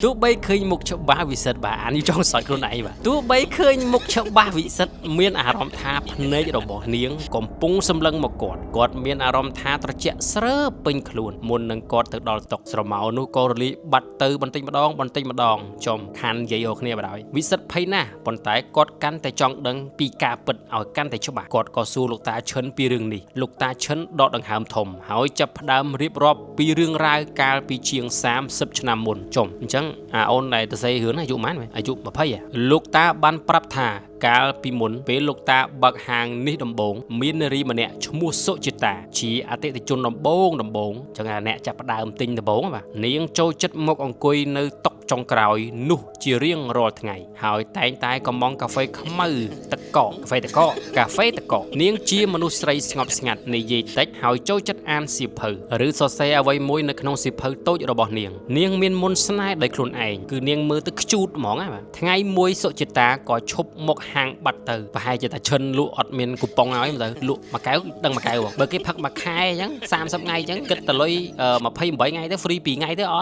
ទោះបីឃើញមុខច្បាស់វិសិទ្ធបាទអានេះចង់សើចខ្លួនឯងបាទទោះបីឃើញមុខច្បាស់វិសិទ្ធមានអារម្មណ៍ថាភ្នែករបស់នាងកំពុងសម្លឹងមកគាត់មានអារម្មណ៍ថាត្រជាក់ស្រើពេញខ្លួនមុននឹងគាត់ទៅដល់តុស្រមោលនោះក៏រលាយបាត់ទៅបន្តិចម្ដងចំខាននិយាយគ្នាបណ្ដោយវិសិទ្ធភ័យណាស់ប៉ុន្តែគាត់កាន់តែចង់ដឹងពីការពិតឲ្យកាន់តែច្បាស់គាត់ក៏សួរលោកតាឈិនពីរឿងនេះលោកតាឈិនដកដង្ហើមធំហើយចាប់ផ្ដើមរៀបរាប់ពីរឿងរ៉ាវកាលពីជាង30ឆ្នាំមុនចំអញ្ចឹងអូនដែលទៅសេរឿងអាយុប៉ុន្មានអាយុ20លោកតាបានប្រាប់ថាកាលពីមុនពេលលោកតាបើកហាងនេះដំបូងមាននារីម្នាក់ឈ្មោះសុចិតាជាអតិថិជនដំបូងចឹងអ្នកចាប់ផ្ដើមទិញដំបូងបាទនាងចូលចិត្តមកអង្គុយនៅតុចុងក្រោយនោះជារៀងរាល់ថ្ងៃហើយតែងតែកំងកាហ្វេខ្មៅទឹកកកកាហ្វេទឹកកកនាងជាមនុស្សស្រីស្ងប់ស្ងាត់និយាយតិចហើយចូលចិត្តអានសៀវភៅឬសរសេរអ្វីមួយនៅក្នុងសៀវភៅតូចរបស់នាងមានមុនស្នេហ៍ដោយខ្លួនឯងគឺនាងមើលទៅខ្ជូតហ្មងបាទថ្ងៃមួយសុចិតាក៏ឈប់មកហាងបាត់ទៅប្រហែលជាតាឈិនលក់អត់មានគូប៉ុងឲ្យទៅលក់មួយកែវដឹងមួយកែវបើគេផឹកមួយខែអញ្ចឹង30ថ្ងៃអញ្ចឹងគិតតលុយ28ថ្ងៃទៅហ្វ្រី2ថ្ងៃទៅអត់